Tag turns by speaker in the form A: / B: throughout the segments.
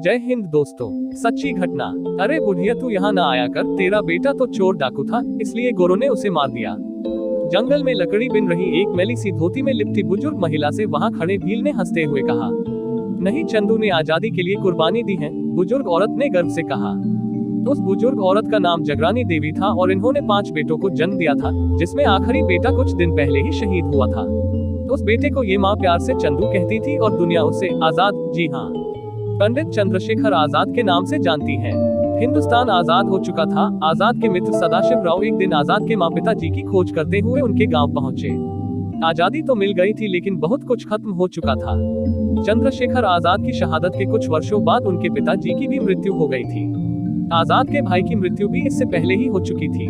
A: जय हिंद दोस्तों। सच्ची घटना। अरे बुढ़िया तू यहाँ ना आया कर, तेरा बेटा तो चोर डाकू था, इसलिए गोरों ने उसे मार दिया। जंगल में लकड़ी बिन रही एक मैली सी धोती में लिपटी बुजुर्ग महिला से वहाँ खड़े भील ने हंसते हुए कहा, नहीं चंदू ने आजादी के लिए कुर्बानी दी है, बुजुर्ग औरत ने गर्व से कहा। उस बुजुर्ग औरत का नाम जगरानी देवी था और इन्होंने 5 बेटों को जन्म दिया था, जिसमें आखिरी बेटा कुछ दिन पहले ही शहीद हुआ था। उस बेटे को ये माँ प्यार से चंदू कहती थी और दुनिया उसे आजाद, जी हाँ, पंडित चंद्रशेखर आजाद के नाम से जानती है। हिंदुस्तान आजाद हो चुका था। आजाद के मित्र सदाशिव राव एक दिन आजाद के माँ पिताजी की खोज करते हुए उनके गांव पहुंचे। आजादी तो मिल गई थी लेकिन बहुत कुछ खत्म हो चुका था। चंद्रशेखर आजाद की शहादत के कुछ वर्षों बाद उनके पिताजी की भी मृत्यु हो गई थी। आजाद के भाई की मृत्यु भी इससे पहले ही हो चुकी थी।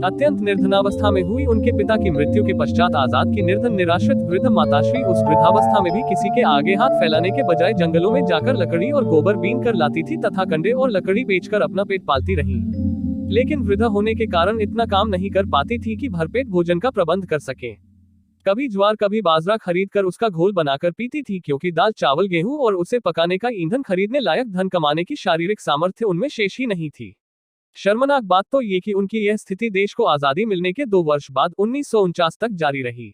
A: अत्यंत निर्धनावस्था में हुई उनके पिता की मृत्यु के पश्चात आजाद की निर्धन निराश्रित वृद्ध माताश्री उस वृद्धावस्था में भी किसी के आगे हाथ फैलाने के बजाय जंगलों में जाकर लकड़ी और गोबर बीन कर लाती थी तथा कंडे और लकड़ी बेचकर अपना पेट पालती रही। लेकिन वृद्ध होने के कारण इतना काम नहीं कर पाती थी कि भरपेट भोजन का प्रबंध कर सके। कभी ज्वार कभी बाजरा खरीद कर उसका घोल बनाकर पीती थी, क्योंकि दाल चावल गेहूं और उसे पकाने का ईंधन खरीदने लायक धन कमाने की शारीरिक सामर्थ्य उनमें शेष ही नहीं थी। शर्मनाक बात तो ये कि उनकी यह स्थिति देश को आजादी मिलने के 2 वर्ष बाद 1949 तक जारी रही।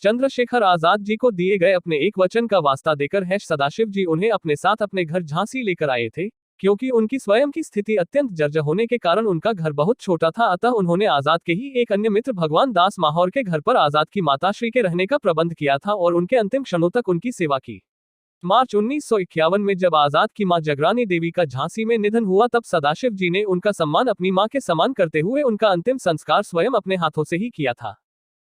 A: चंद्रशेखर आजाद जी को दिए गए अपने एक वचन का वास्ता देकर सदाशिव जी उन्हें अपने साथ अपने घर झांसी लेकर आए थे, क्योंकि उनकी स्वयं की स्थिति अत्यंत जर्जर होने के कारण उनका घर बहुत छोटा था। अतः उन्होंने आजाद के ही एक अन्य मित्र भगवान दास माहौर के घर पर आजाद की माताश्री के रहने का प्रबंध किया था और उनके अंतिम क्षणों तक उनकी सेवा की। मार्च 1951 में जब आजाद की मां जगरानी देवी का झांसी में निधन हुआ, तब सदाशिव जी ने उनका सम्मान अपनी मां के समान करते हुए उनका अंतिम संस्कार स्वयं अपने हाथों से ही किया था।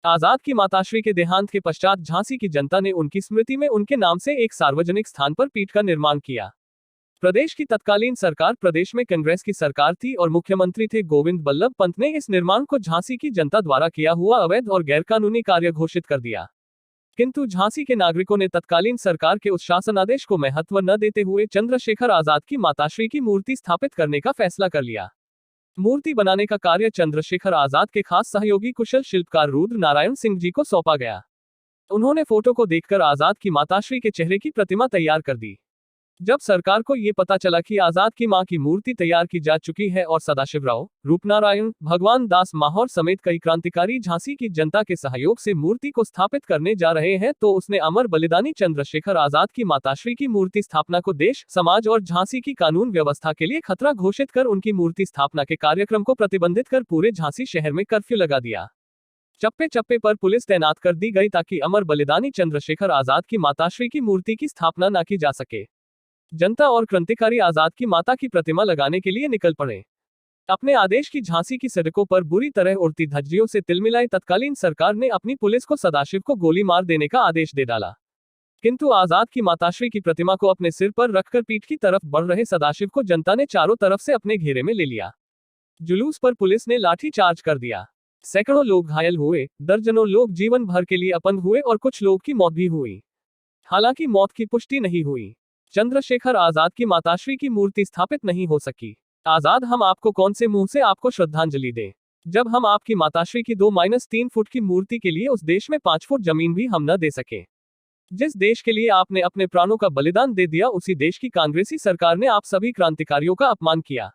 A: आजाद की माताश्री के देहांत के पश्चात झांसी की जनता ने उनकी स्मृति में उनके नाम से एक सार्वजनिक स्थान पर पीठ का निर्माण किया। प्रदेश की तत्कालीन सरकार प्रदेश में कांग्रेस की सरकार थी और मुख्यमंत्री थे गोविंद बल्लभ पंत ने इस निर्माण को झांसी की जनता द्वारा किया हुआ अवैध और गैरकानूनी कार्य घोषित कर दिया। किंतु झांसी के नागरिकों ने तत्कालीन सरकार के उस शासनादेश को महत्व न देते हुए चंद्रशेखर आजाद की माताश्री की मूर्ति स्थापित करने का फैसला कर लिया। मूर्ति बनाने का कार्य चंद्रशेखर आजाद के खास सहयोगी कुशल शिल्पकार रुद्र नारायण सिंह जी को सौंपा गया। उन्होंने फोटो को देखकर आजाद की माताश्री के चेहरे की प्रतिमा तैयार कर दी। जब सरकार को ये पता चला कि आजाद की मां की मूर्ति तैयार की जा चुकी है और सदाशिव राव, रूपनारायण, भगवान दास माहौर समेत कई क्रांतिकारी झांसी की जनता के सहयोग से मूर्ति को स्थापित करने जा रहे हैं, तो उसने अमर बलिदानी चंद्रशेखर आजाद की माताश्री की मूर्ति स्थापना को देश, समाज और झांसी की कानून व्यवस्था के लिए खतरा घोषित कर उनकी मूर्ति स्थापना के कार्यक्रम को प्रतिबंधित कर पूरे झांसी शहर में कर्फ्यू लगा दिया। चप्पे चप्पे पर पुलिस तैनात कर दी गई ताकि अमर बलिदानी चंद्रशेखर आजाद की माताश्री की मूर्ति की स्थापना न की जा सके। जनता और क्रांतिकारी आजाद की माता की प्रतिमा लगाने के लिए निकल पड़े। अपने आदेश की झांसी की सड़कों पर बुरी तरह उड़ती धज्जियों से तिलमिलाई तत्कालीन सरकार ने अपनी पुलिस को सदाशिव को गोली मार देने का आदेश दे डाला। किंतु आजाद की माताश्री की प्रतिमा को अपने सिर पर रखकर पीठ की तरफ बढ़ रहे सदाशिव को जनता ने चारों तरफ से अपने घेरे में ले लिया। जुलूस पर पुलिस ने लाठी चार्ज कर दिया। सैकड़ों लोग घायल हुए, दर्जनों लोग जीवन भर के लिए अपंग हुए और कुछ लोग की मौत भी हुई। हालांकि मौत की पुष्टि नहीं हुई। चंद्रशेखर आजाद की माताश्री की मूर्ति स्थापित नहीं हो सकी। आजाद, हम आपको कौन से मुंह से आपको श्रद्धांजलि दें, जब हम आपकी माताश्री की 2-3 फुट की मूर्ति के लिए उस देश में 5 फुट जमीन भी हम न दे सके। जिस देश के लिए आपने अपने प्राणों का बलिदान दे दिया, उसी देश की कांग्रेसी सरकार ने आप सभी क्रांतिकारियों का अपमान किया।